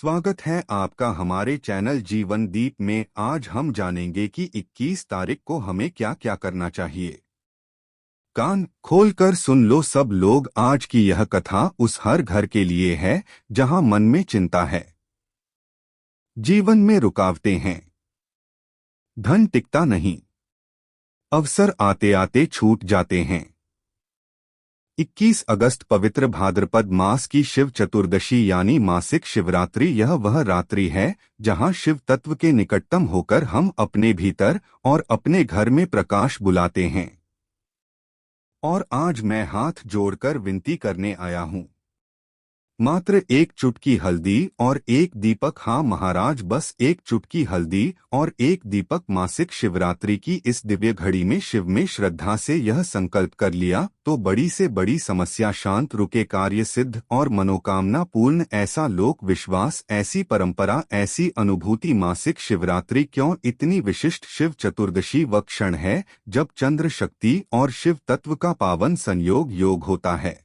स्वागत है आपका हमारे चैनल जीवन दीप में। आज हम जानेंगे कि 21 तारीख को हमें क्या क्या करना चाहिए। कान खोलकर सुन लो सब लोग, आज की यह कथा उस हर घर के लिए है जहां मन में चिंता है, जीवन में रुकावटें हैं, धन टिकता नहीं, अवसर आते आते छूट जाते हैं। 21 अगस्त पवित्र भाद्रपद मास की शिव चतुर्दशी यानी मासिक शिवरात्रि। यह वह रात्रि है जहां शिव तत्व के निकटतम होकर हम अपने भीतर और अपने घर में प्रकाश बुलाते हैं। और आज मैं हाथ जोड़कर विनती करने आया हूं, मात्र एक चुटकी हल्दी और एक दीपक। हाँ महाराज, बस एक चुटकी हल्दी और एक दीपक। मासिक शिवरात्रि की इस दिव्य घड़ी में शिव में श्रद्धा से यह संकल्प कर लिया तो बड़ी से बड़ी समस्या शांत, रुके कार्य सिद्ध और मनोकामना पूर्ण। ऐसा लोक विश्वास, ऐसी परंपरा, ऐसी अनुभूति। मासिक शिवरात्रि क्यों इतनी विशिष्ट? शिव चतुर्दशी वह क्षण है जब चंद्र शक्ति और शिव तत्व का पावन संयोग योग होता है,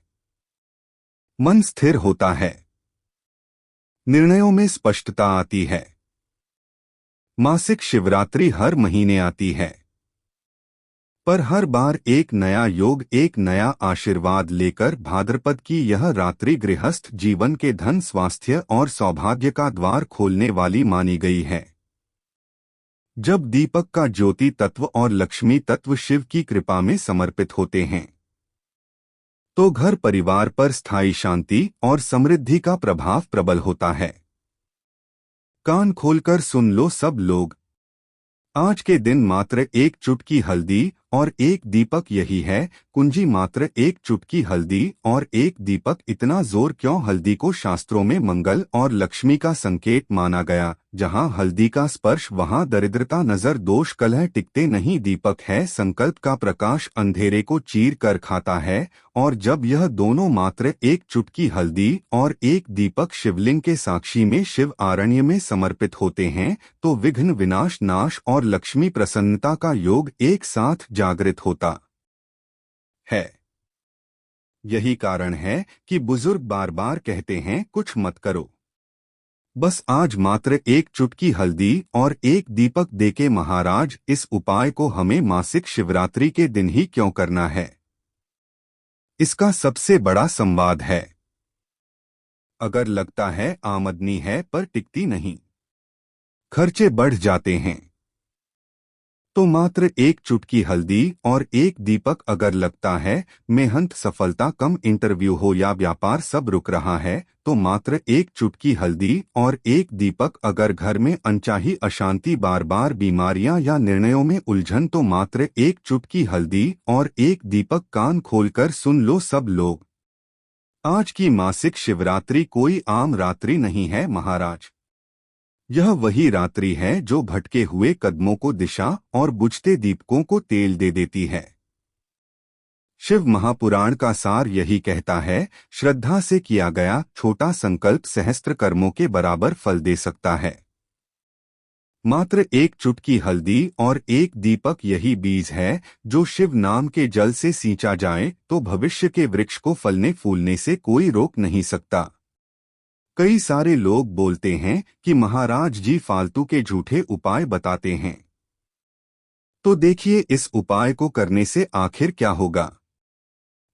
मन स्थिर होता है, निर्णयों में स्पष्टता आती है। मासिक शिवरात्रि हर महीने आती है, पर हर बार एक नया योग, एक नया आशीर्वाद लेकर। भाद्रपद की यह रात्रि गृहस्थ जीवन के धन, स्वास्थ्य और सौभाग्य का द्वार खोलने वाली मानी गई है। जब दीपक का ज्योति तत्व और लक्ष्मी तत्व शिव की कृपा में समर्पित होते हैं तो घर परिवार पर स्थायी शांति और समृद्धि का प्रभाव प्रबल होता है। कान खोलकर सुन लो सब लोग, आज के दिन मात्र एक चुटकी हल्दी और एक दीपक, यही है कुंजी। मात्र एक चुटकी हल्दी और एक दीपक। इतना जोर क्यों? हल्दी को शास्त्रों में मंगल और लक्ष्मी का संकेत माना गया। जहां हल्दी का स्पर्श वहां दरिद्रता, नजर, दोष, कलह टिकते नहीं। दीपक है संकल्प का प्रकाश, अंधेरे को चीर कर खाता है। और जब यह दोनों, मात्र एक चुटकी हल्दी और एक दीपक, शिवलिंग के साक्षी में शिव आरण्य में समर्पित होते हैं तो विघ्न विनाश, नाश और लक्ष्मी प्रसन्नता का योग एक साथ जागृत होता है। यही कारण है कि बुजुर्ग बार बार कहते हैं, कुछ मत करो, बस आज मात्र एक चुटकी हल्दी और एक दीपक देके। महाराज, इस उपाय को हमें मासिक शिवरात्रि के दिन ही क्यों करना है? इसका सबसे बड़ा संवाद है। अगर लगता है आमदनी है पर टिकती नहीं, खर्चे बढ़ जाते हैं, तो मात्र एक चुटकी हल्दी और एक दीपक। अगर लगता है मेहनत, सफलता कम, इंटरव्यू हो या व्यापार सब रुक रहा है, तो मात्र एक चुटकी हल्दी और एक दीपक। अगर घर में अनचाही अशांति, बार बार बीमारियां या निर्णयों में उलझन, तो मात्र एक चुटकी हल्दी और एक दीपक। कान खोलकर सुन लो सब लोग, आज की मासिक शिवरात्रि कोई आम रात्रि नहीं है महाराज। यह वही रात्रि है जो भटके हुए कदमों को दिशा और बुझते दीपकों को तेल दे देती है। शिव महापुराण का सार यही कहता है, श्रद्धा से किया गया छोटा संकल्प सहस्त्र कर्मों के बराबर फल दे सकता है। मात्र एक चुटकी हल्दी और एक दीपक, यही बीज है जो शिव नाम के जल से सींचा जाए तो भविष्य के वृक्ष को फलने फूलने से कोई रोक नहीं सकता। कई सारे लोग बोलते हैं कि महाराज जी फालतू के झूठे उपाय बताते हैं, तो देखिए इस उपाय को करने से आखिर क्या होगा।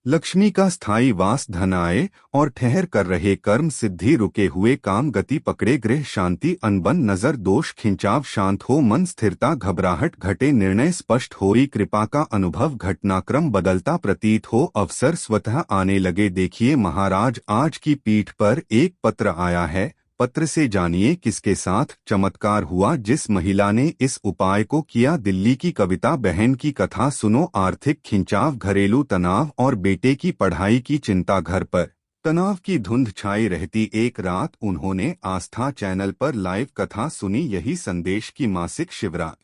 लक्ष्मी का स्थायी वास, धन आए और ठहर कर रहे कर्म सिद्धि, रुके हुए काम गति पकड़े, गृह शांति, अनबन, नजर दोष खिंचाव शांत हो, मन स्थिरता, घबराहट घटे, निर्णय स्पष्ट होई, कृपा का अनुभव, घटनाक्रम बदलता प्रतीत हो, अवसर स्वतः आने लगे। देखिए महाराज, आज की पीठ पर एक पत्र आया है। पत्र से जानिए किसके साथ चमत्कार हुआ। जिस महिला ने इस उपाय को किया। दिल्ली की कविता बहन की कथा सुनो। आर्थिक खिंचाव, घरेलू तनाव और बेटे की पढ़ाई की चिंता, घर पर तनाव की धुंध छाई रहती। एक रात उन्होंने आस्था चैनल पर लाइव कथा सुनी। यही संदेश की मासिक शिवरात्रि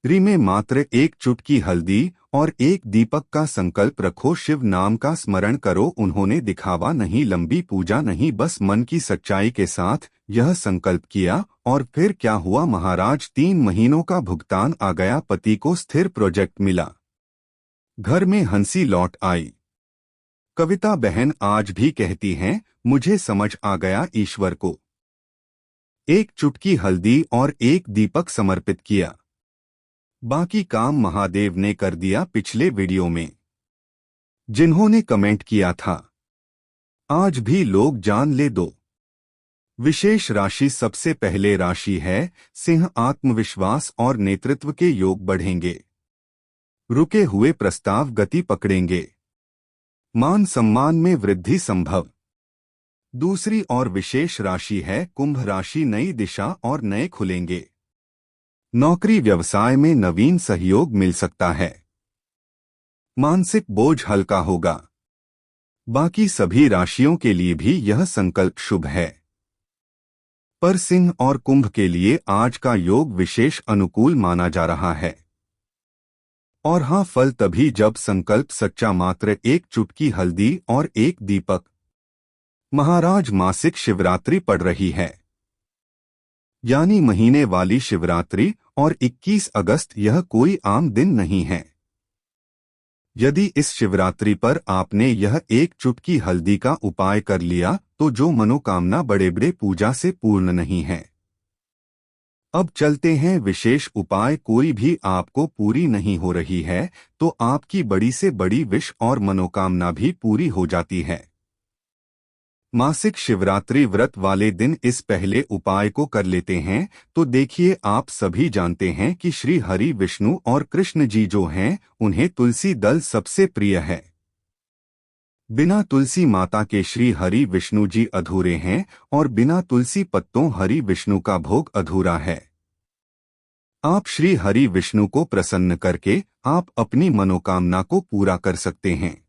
में मात्र एक चुटकी हल्दी और एक दीपक का संकल्प रखो, शिव नाम का स्मरण करो। उन्होंने दिखावा नहीं, लंबी पूजा नहीं, बस मन की सच्चाई के साथ यह संकल्प किया। और फिर क्या हुआ महाराज? 3 महीनों का भुगतान आ गया, पति को स्थिर प्रोजेक्ट मिला, घर में हंसी लौट आई। कविता बहन आज भी कहती हैं, मुझे समझ आ गया ईश्वर को एक चुटकी हल्दी और एक दीपक समर्पित किया। बाकी काम महादेव ने कर दिया। पिछले वीडियो में जिन्होंने कमेंट किया था, आज भी लोग जान ले दो। विशेष राशि सबसे पहले राशि है सिंह। आत्मविश्वास और नेतृत्व के योग बढ़ेंगे। रुके हुए प्रस्ताव गति पकड़ेंगे। मान सम्मान में वृद्धि संभव। दूसरी और विशेष राशि है कुंभ राशि। नई दिशा और नए खुलेंगे। नौकरी व्यवसाय में नवीन सहयोग मिल सकता है। मानसिक बोझ हल्का होगा। बाकी सभी राशियों के लिए भी यह संकल्प शुभ है, पर सिंह और कुंभ के लिए आज का योग विशेष अनुकूल माना जा रहा है। और हाँ, फल तभी जब संकल्प सच्चा। मात्र एक चुटकी हल्दी और एक दीपक। महाराज मासिक शिवरात्रि पड़ रही है, यानी महीने वाली शिवरात्रि, और 21 अगस्त। यह कोई आम दिन नहीं है। यदि इस शिवरात्रि पर आपने यह एक चुटकी हल्दी का उपाय कर लिया तो जो मनोकामना बड़े बड़े पूजा से पूर्ण नहीं है। अब चलते हैं विशेष उपाय। कोई भी आपको पूरी नहीं हो रही है तो आपकी बड़ी से बड़ी विश और मनोकामना भी पूरी हो जाती है। मासिक शिवरात्रि व्रत वाले दिन इस पहले उपाय को कर लेते हैं तो देखिए, आप सभी जानते हैं कि श्री हरि विष्णु और कृष्ण जी जो हैं उन्हें तुलसी दल सबसे प्रिय है। बिना तुलसी माता के श्री हरि विष्णु जी अधूरे हैं और बिना तुलसी पत्तों हरि विष्णु का भोग अधूरा है। आप श्री हरि विष्णु को प्रसन्न करके आप अपनी मनोकामना को पूरा कर सकते हैं,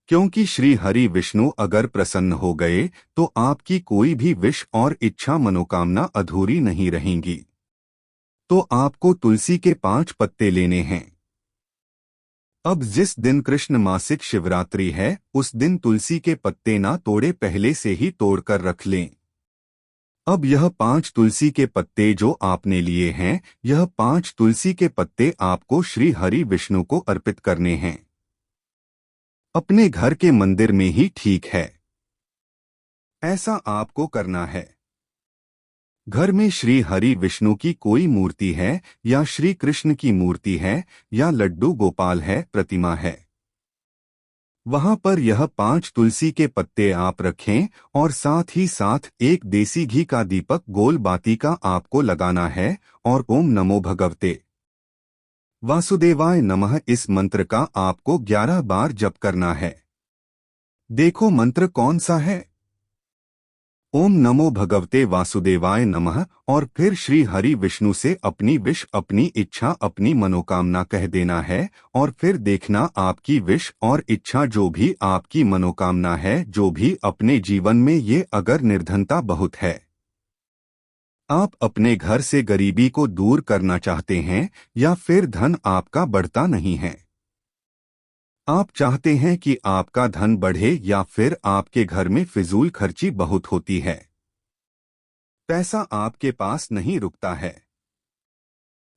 क्योंकि श्री हरि विष्णु अगर प्रसन्न हो गए तो आपकी कोई भी विश और इच्छा मनोकामना अधूरी नहीं रहेंगी। तो आपको तुलसी के 5 पत्ते लेने हैं। अब जिस दिन कृष्ण मासिक शिवरात्रि है उस दिन तुलसी के पत्ते ना तोड़े, पहले से ही तोड़कर रख लें। अब यह 5 तुलसी के पत्ते जो आपने लिए हैं, यह 5 तुलसी के पत्ते आपको श्री हरि विष्णु को अर्पित करने हैं। अपने घर के मंदिर में ही ठीक है, ऐसा आपको करना है। घर में श्री हरि विष्णु की कोई मूर्ति है या श्री कृष्ण की मूर्ति है या लड्डू गोपाल है, प्रतिमा है, वहां पर यह 5 तुलसी के पत्ते आप रखें और साथ ही साथ एक देसी घी का दीपक गोल बाती का आपको लगाना है और ओम नमो भगवते वासुदेवाय नमः इस मंत्र का आपको 11 बार जप करना है। देखो मंत्र कौन सा है। ओम नमो भगवते वासुदेवाय नमः। और फिर श्री हरि विष्णु से अपनी विश, अपनी इच्छा, अपनी मनोकामना कह देना है और फिर देखना आपकी विश और इच्छा, जो भी आपकी मनोकामना है, जो भी अपने जीवन में ये अगर निर्धनता बहुत है, आप अपने घर से गरीबी को दूर करना चाहते हैं या फिर धन आपका बढ़ता नहीं है, आप चाहते हैं कि आपका धन बढ़े या फिर आपके घर में फिजूल खर्ची बहुत होती है, पैसा आपके पास नहीं रुकता है,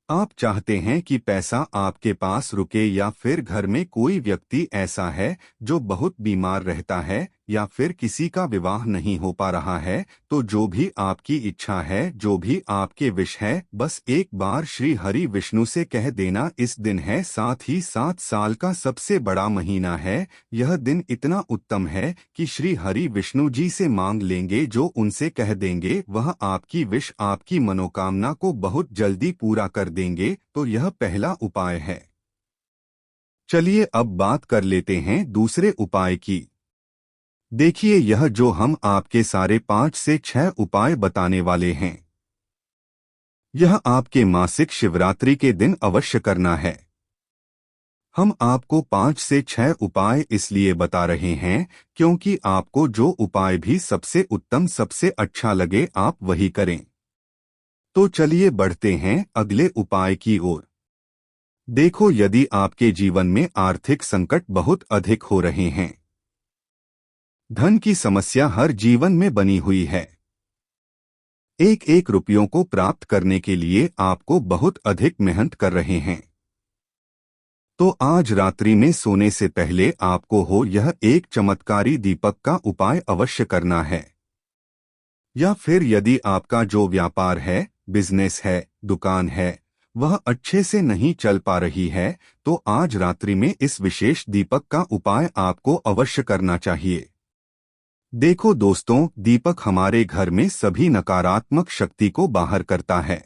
आप चाहते हैं कि पैसा आपके पास रुके या फिर घर में कोई व्यक्ति ऐसा है जो बहुत बीमार रहता है या फिर किसी का विवाह नहीं हो पा रहा है, तो जो भी आपकी इच्छा है, जो भी आपके विश है, बस एक बार श्री हरि विष्णु से कह देना। इस दिन है, साथ ही 7 साल का सबसे बड़ा महीना है। यह दिन इतना उत्तम है कि श्री हरि विष्णु जी से मांग लेंगे, जो उनसे कह देंगे वह आपकी विश, आपकी मनोकामना को बहुत जल्दी पूरा कर देंगे। तो यह पहला उपाय है। चलिए अब बात कर लेते हैं दूसरे उपाय की। देखिए, यह जो हम आपके सारे 5 से 6 उपाय बताने वाले हैं, यह आपके मासिक शिवरात्रि के दिन अवश्य करना है। हम आपको 5 से 6 उपाय इसलिए बता रहे हैं क्योंकि आपको जो उपाय भी सबसे उत्तम, सबसे अच्छा लगे, आप वही करें। तो चलिए बढ़ते हैं अगले उपाय की ओर। देखो, यदि आपके जीवन में आर्थिक संकट बहुत अधिक हो रहे हैं, धन की समस्या हर जीवन में बनी हुई है, एक एक रुपयों को प्राप्त करने के लिए आपको बहुत अधिक मेहनत कर रहे हैं, तो आज रात्रि में सोने से पहले आपको हो यह एक चमत्कारी दीपक का उपाय अवश्य करना है। या फिर यदि आपका जो व्यापार है, बिजनेस है, दुकान है, वह अच्छे से नहीं चल पा रही है, तो आज रात्रि में इस विशेष दीपक का उपाय आपको अवश्य करना चाहिए। देखो दोस्तों, दीपक हमारे घर में सभी नकारात्मक शक्ति को बाहर करता है।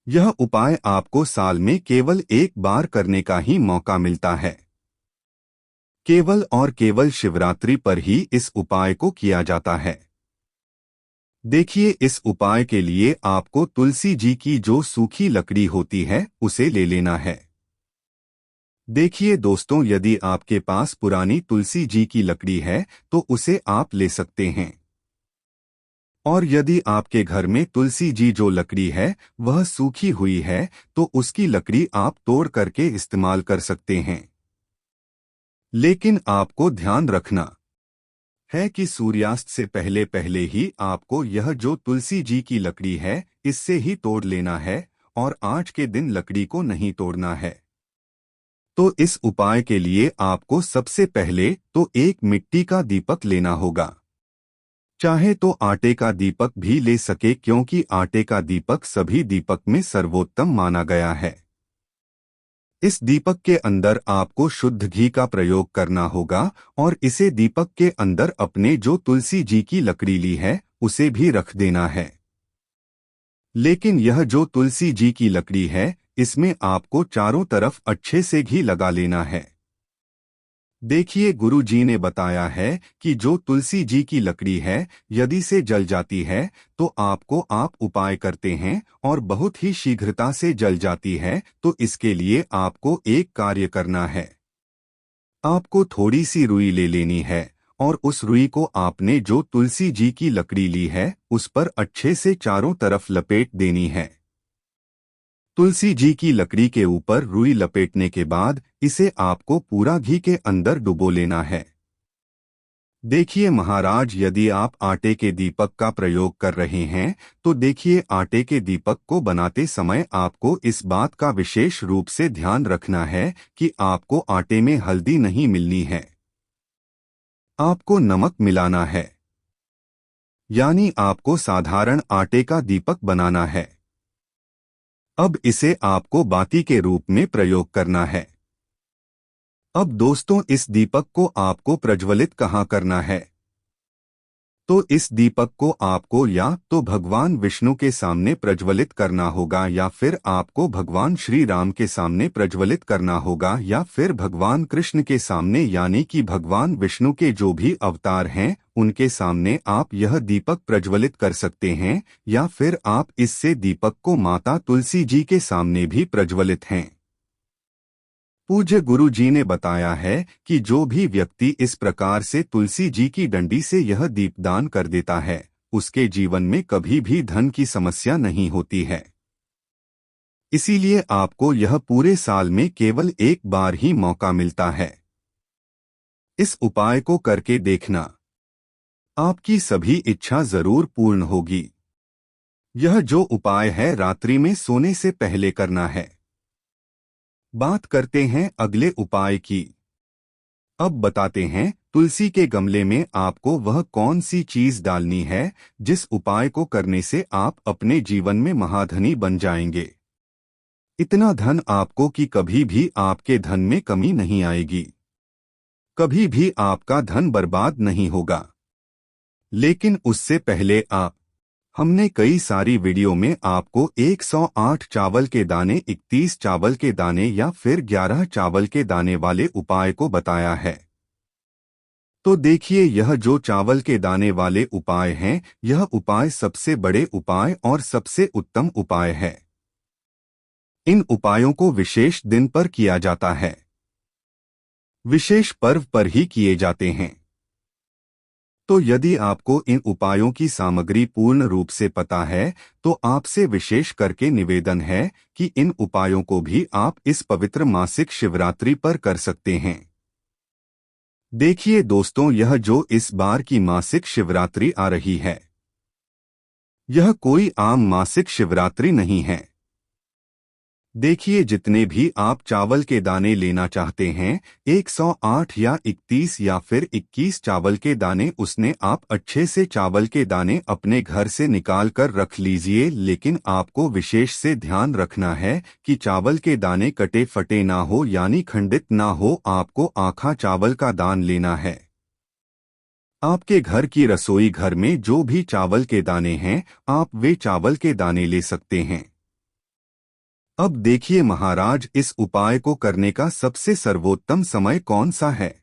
यह उपाय आपको साल में केवल एक बार करने का ही मौका मिलता है। केवल और केवल शिवरात्रि पर ही इस उपाय को किया जाता है। देखिए, इस उपाय के लिए आपको तुलसी जी की जो सूखी लकड़ी होती है उसे ले लेना है। देखिए दोस्तों, यदि आपके पास पुरानी तुलसी जी की लकड़ी है तो उसे आप ले सकते हैं। और यदि आपके घर में तुलसी जी जो लकड़ी है वह सूखी हुई है तो उसकी लकड़ी आप तोड़ करके इस्तेमाल कर सकते हैं। लेकिन आपको ध्यान रखना है कि सूर्यास्त से पहले पहले ही आपको यह जो तुलसी जी की लकड़ी है इससे ही तोड़ लेना है और आज के दिन लकड़ी को नहीं तोड़ना है। तो इस उपाय के लिए आपको सबसे पहले तो एक मिट्टी का दीपक लेना होगा। चाहे तो आटे का दीपक भी ले सके, क्योंकि आटे का दीपक सभी दीपक में सर्वोत्तम माना गया है। इस दीपक के अंदर आपको शुद्ध घी का प्रयोग करना होगा और इसे दीपक के अंदर अपने जो तुलसी जी की लकड़ी ली है उसे भी रख देना है। लेकिन यह जो तुलसी जी की लकड़ी है इसमें आपको चारों तरफ अच्छे से घी लगा लेना है। देखिए, गुरु जी ने बताया है कि जो तुलसी जी की लकड़ी है यदि से जल जाती है तो आप उपाय करते हैं और बहुत ही शीघ्रता से जल जाती है, तो इसके लिए आपको एक कार्य करना है। आपको थोड़ी सी रुई ले लेनी है और उस रुई को आपने जो तुलसी जी की लकड़ी ली है उस पर अच्छे से चारों तरफ लपेट देनी है। तुलसी जी की लकड़ी के ऊपर रुई लपेटने के बाद इसे आपको पूरा घी के अंदर डुबो लेना है। देखिए महाराज, यदि आप आटे के दीपक का प्रयोग कर रहे हैं तो देखिए, आटे के दीपक को बनाते समय आपको इस बात का विशेष रूप से ध्यान रखना है कि आपको आटे में हल्दी नहीं मिलनी है। आपको नमक मिलाना है, यानी आपको साधारण आटे का दीपक बनाना है। अब इसे आपको बाती के रूप में प्रयोग करना है। अब दोस्तों, इस दीपक को आपको प्रज्वलित कहाँ करना है? तो इस दीपक को आपको या तो भगवान विष्णु के सामने प्रज्वलित करना होगा या फिर आपको भगवान श्री राम के सामने प्रज्वलित करना होगा या फिर भगवान कृष्ण के सामने, यानी कि भगवान विष्णु के जो भी अवतार हैं उनके सामने आप यह दीपक प्रज्वलित कर सकते हैं, या फिर आप इससे दीपक को माता तुलसी जी के सामने भी प्रज्वलित हैं। पूज्य गुरु जी ने बताया है कि जो भी व्यक्ति इस प्रकार से तुलसी जी की डंडी से यह दीपदान कर देता है उसके जीवन में कभी भी धन की समस्या नहीं होती है। इसीलिए आपको यह पूरे साल में केवल एक बार ही मौका मिलता है। इस उपाय को करके देखना, आपकी सभी इच्छा जरूर पूर्ण होगी। यह जो उपाय है रात्रि में सोने से पहले करना है। बात करते हैं अगले उपाय की। अब बताते हैं तुलसी के गमले में आपको वह कौन सी चीज डालनी है जिस उपाय को करने से आप अपने जीवन में महाधनी बन जाएंगे। इतना धन आपको कि कभी भी आपके धन में कमी नहीं आएगी, कभी भी आपका धन बर्बाद नहीं होगा। लेकिन उससे पहले हमने कई सारी वीडियो में आपको 108 चावल के दाने, 31 चावल के दाने या फिर 11 चावल के दाने वाले उपाय को बताया है। तो देखिए, यह जो चावल के दाने वाले उपाय हैं यह उपाय सबसे बड़े उपाय और सबसे उत्तम उपाय है। इन उपायों को विशेष दिन पर किया जाता है, विशेष पर्व पर ही किए जाते हैं। तो यदि आपको इन उपायों की सामग्री पूर्ण रूप से पता है तो आपसे विशेष करके निवेदन है कि इन उपायों को भी आप इस पवित्र मासिक शिवरात्रि पर कर सकते हैं। देखिए दोस्तों, यह जो इस बार की मासिक शिवरात्रि आ रही है यह कोई आम मासिक शिवरात्रि नहीं है। देखिए, जितने भी आप चावल के दाने लेना चाहते हैं, 108 या 31 या फिर 21 चावल के दाने, उसने आप अच्छे से चावल के दाने अपने घर से निकाल कर रख लीजिए। लेकिन आपको विशेष से ध्यान रखना है कि चावल के दाने कटे फटे ना हो, यानी खंडित ना हो। आपको आखा चावल का दान लेना है। आपके घर की रसोई घर में जो भी चावल के दाने हैं, आप वे चावल के दाने ले सकते हैं। अब देखिए महाराज, इस उपाय को करने का सबसे सर्वोत्तम समय कौन सा है?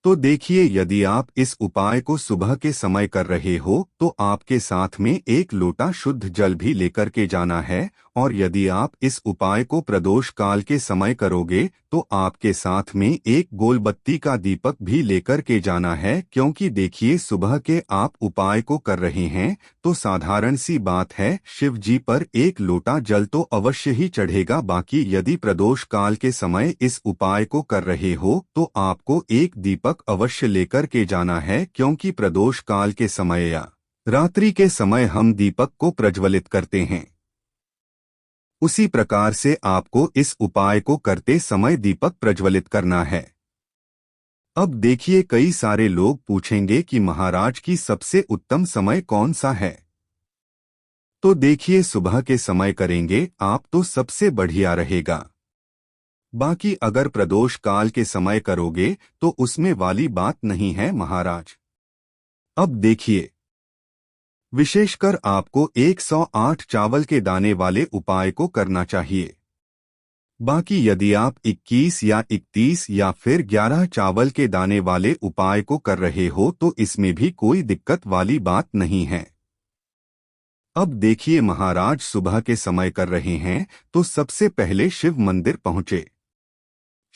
तो देखिए, यदि आप इस उपाय को सुबह के समय कर रहे हो तो आपके साथ में एक लोटा शुद्ध जल भी लेकर के जाना है। और यदि आप इस उपाय को प्रदोष काल के समय करोगे तो आपके साथ में एक गोलबत्ती का दीपक भी लेकर के जाना है। क्योंकि देखिए, सुबह के आप उपाय को कर रहे हैं तो साधारण सी बात है, शिव जी पर एक लोटा जल तो अवश्य ही चढ़ेगा। बाकी यदि प्रदोष काल के समय इस उपाय को कर रहे हो तो आपको एक दीपक अवश्य लेकर के जाना है। क्योंकि प्रदोष काल के समय या रात्रि के समय हम दीपक को प्रज्वलित करते हैं, उसी प्रकार से आपको इस उपाय को करते समय दीपक प्रज्वलित करना है। अब देखिए, कई सारे लोग पूछेंगे कि महाराज की सबसे उत्तम समय कौन सा है? तो देखिए, सुबह के समय करेंगे आप तो सबसे बढ़िया रहेगा। बाकी अगर प्रदोष काल के समय करोगे तो उसमें वाली बात नहीं है महाराज। अब देखिए, विशेषकर आपको 108 चावल के दाने वाले उपाय को करना चाहिए। बाकी यदि आप 21 या 31 या फिर 11 चावल के दाने वाले उपाय को कर रहे हो तो इसमें भी कोई दिक्कत वाली बात नहीं है। अब देखिए महाराज, सुबह के समय कर रहे हैं तो सबसे पहले शिव मंदिर पहुंचे।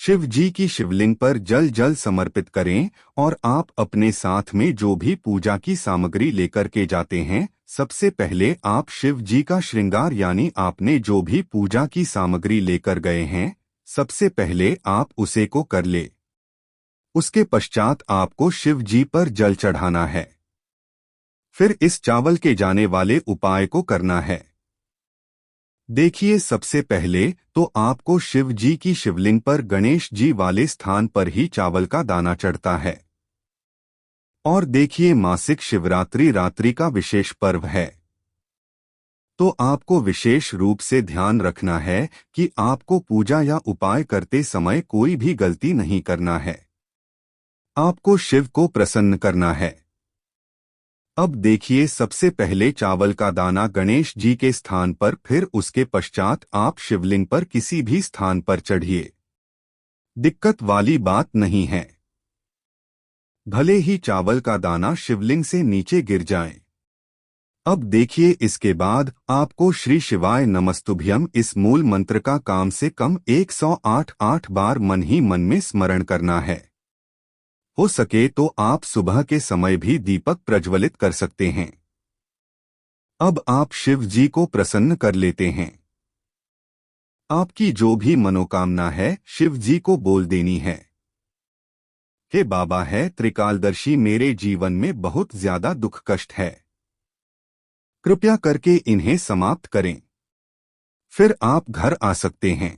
शिव जी की शिवलिंग पर जल समर्पित करें और आप अपने साथ में जो भी पूजा की सामग्री लेकर के जाते हैं, सबसे पहले आप शिव जी का श्रृंगार यानी आपने जो भी पूजा की सामग्री लेकर गए हैं, सबसे पहले आप उसे को कर ले। उसके पश्चात आपको शिव जी पर जल चढ़ाना है। फिर इस चावल के जाने वाले उपाय को करना है। देखिए, सबसे पहले तो आपको शिव जी की शिवलिंग पर गणेश जी वाले स्थान पर ही चावल का दाना चढ़ता है। और देखिए, मासिक शिवरात्रि रात्रि का विशेष पर्व है, तो आपको विशेष रूप से ध्यान रखना है कि आपको पूजा या उपाय करते समय कोई भी गलती नहीं करना है। आपको शिव को प्रसन्न करना है। अब देखिए, सबसे पहले चावल का दाना गणेश जी के स्थान पर, फिर उसके पश्चात आप शिवलिंग पर किसी भी स्थान पर चढ़िए। दिक्कत वाली बात नहीं है, भले ही चावल का दाना शिवलिंग से नीचे गिर जाए। अब देखिए, इसके बाद आपको श्री शिवाय नमस्तुभ्यम इस मूल मंत्र का कम से कम 108 बार मन ही मन में स्मरण करना है। हो सके तो आप सुबह के समय भी दीपक प्रज्वलित कर सकते हैं। अब आप शिव जी को प्रसन्न कर लेते हैं। आपकी जो भी मनोकामना है शिव जी को बोल देनी है। हे बाबा है त्रिकालदर्शी, मेरे जीवन में बहुत ज्यादा दुख कष्ट है, कृपया करके इन्हें समाप्त करें। फिर आप घर आ सकते हैं।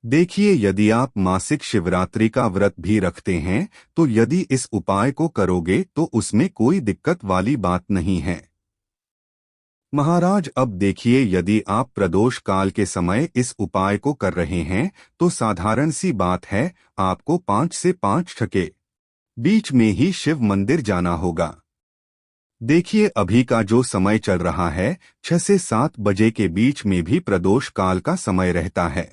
देखिए, यदि आप मासिक शिवरात्रि का व्रत भी रखते हैं तो यदि इस उपाय को करोगे तो उसमें कोई दिक्कत वाली बात नहीं है महाराज। अब देखिए, यदि आप प्रदोष काल के समय इस उपाय को कर रहे हैं तो साधारण सी बात है, आपको 5 से 5 के बीच में ही शिव मंदिर जाना होगा। देखिए, अभी का जो समय चल रहा है, 6 से 7 बजे के बीच में भी प्रदोष काल का समय रहता है।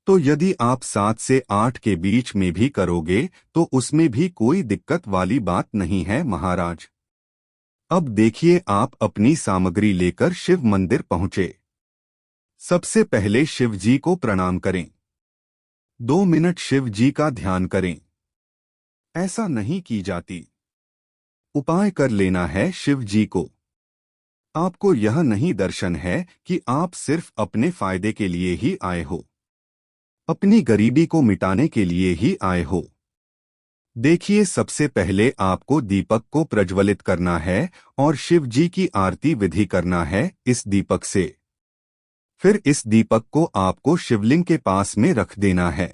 तो यदि आप 7 से 8 के बीच में भी करोगे तो उसमें भी कोई दिक्कत वाली बात नहीं है महाराज। अब देखिए, आप अपनी सामग्री लेकर शिव मंदिर पहुंचे। सबसे पहले शिव जी को प्रणाम करें। 2 मिनट शिव जी का ध्यान करें। ऐसा नहीं की जाती, उपाय कर लेना है शिव जी को। आपको यह नहीं दर्शन है कि आप सिर्फ अपने फायदे के लिए ही आए हो, अपनी गरीबी को मिटाने के लिए ही आए हो। देखिए, सबसे पहले आपको दीपक को प्रज्वलित करना है और शिव जी की आरती विधि करना है इस दीपक से। फिर इस दीपक को आपको शिवलिंग के पास में रख देना है।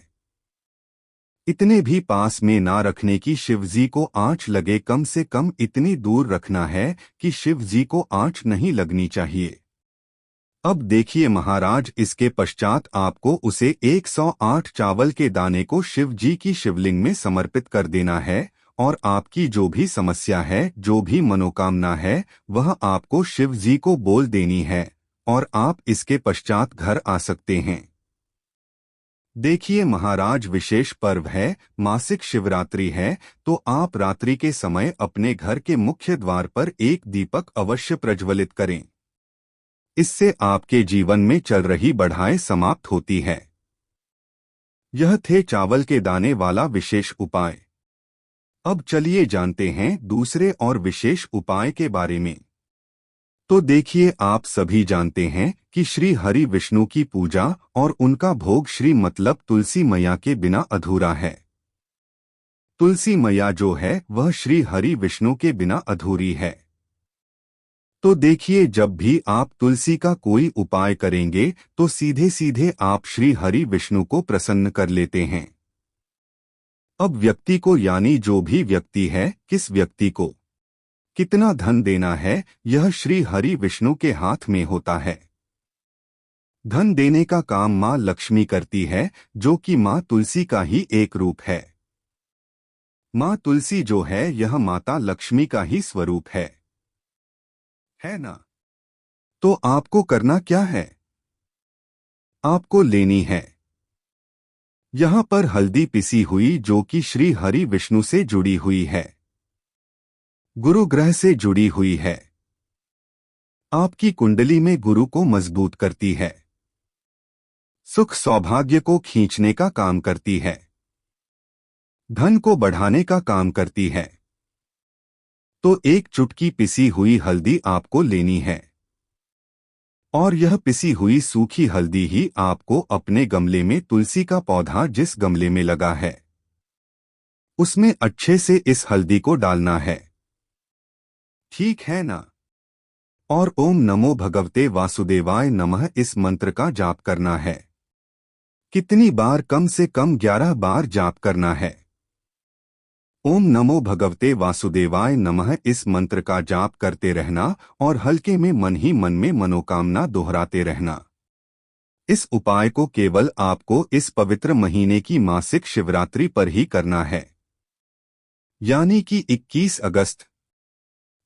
इतने भी पास में ना रखने की शिवजी को आंच लगे, कम से कम इतनी दूर रखना है कि शिवजी को आंच नहीं लगनी चाहिए। अब देखिए महाराज, इसके पश्चात आपको उसे 108 चावल के दाने को शिव जी की शिवलिंग में समर्पित कर देना है और आपकी जो भी समस्या है, जो भी मनोकामना है, वह आपको शिव जी को बोल देनी है और आप इसके पश्चात घर आ सकते हैं। देखिए महाराज, विशेष पर्व है, मासिक शिवरात्रि है, तो आप रात्रि के समय अपने घर के मुख्य द्वार पर एक दीपक अवश्य प्रज्वलित करें। इससे आपके जीवन में चल रही बढ़ाएं समाप्त होती है। यह थे चावल के दाने वाला विशेष उपाय। अब चलिए जानते हैं दूसरे और विशेष उपाय के बारे में। तो देखिए, आप सभी जानते हैं कि श्री हरि विष्णु की पूजा और उनका भोग श्री मतलब तुलसी मैया के बिना अधूरा है। तुलसी मैया जो है वह श्री हरि विष्णु के बिना अधूरी है। तो देखिए, जब भी आप तुलसी का कोई उपाय करेंगे तो सीधे सीधे आप श्री हरि विष्णु को प्रसन्न कर लेते हैं। अब व्यक्ति को, यानी जो भी व्यक्ति है, किस व्यक्ति को कितना धन देना है, यह श्री हरि विष्णु के हाथ में होता है। धन देने का काम माँ लक्ष्मी करती है, जो कि माँ तुलसी का ही एक रूप है। माँ तुलसी जो है यह माता लक्ष्मी का ही स्वरूप है ना। तो आपको करना क्या है? आपको लेनी है यहाँ पर हल्दी पिसी हुई, जो कि श्री हरि विष्णु से जुड़ी हुई है, गुरु ग्रह से जुड़ी हुई है, आपकी कुंडली में गुरु को मजबूत करती है, सुख सौभाग्य को खींचने का काम करती है, धन को बढ़ाने का काम करती है। तो एक चुटकी पिसी हुई हल्दी आपको लेनी है और यह पिसी हुई सूखी हल्दी ही आपको अपने गमले में, तुलसी का पौधा जिस गमले में लगा है, उसमें अच्छे से इस हल्दी को डालना है। ठीक है ना। और ओम नमो भगवते वासुदेवाय नमः इस मंत्र का जाप करना है। कितनी बार? कम से कम 11 बार जाप करना है। ओम नमो भगवते वासुदेवाय नमः इस मंत्र का जाप करते रहना और हल्के में मन ही मन में मनोकामना दोहराते रहना। इस उपाय को केवल आपको इस पवित्र महीने की मासिक शिवरात्रि पर ही करना है, यानी कि 21 अगस्त।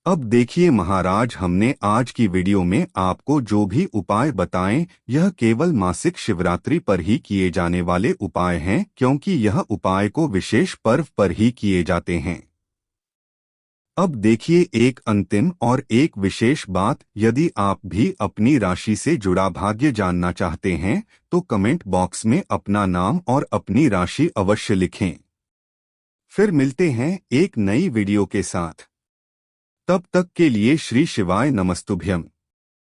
अब देखिए महाराज, हमने आज की वीडियो में आपको जो भी उपाय बताएं, यह केवल मासिक शिवरात्रि पर ही किए जाने वाले उपाय हैं, क्योंकि यह उपाय को विशेष पर्व पर ही किए जाते हैं। अब देखिए एक अंतिम और एक विशेष बात, यदि आप भी अपनी राशि से जुड़ा भाग्य जानना चाहते हैं तो कमेंट बॉक्स में अपना नाम और अपनी राशि अवश्य लिखें। फिर मिलते हैं एक नई वीडियो के साथ। तब तक के लिए श्री शिवाय नमस्तुभ्यम।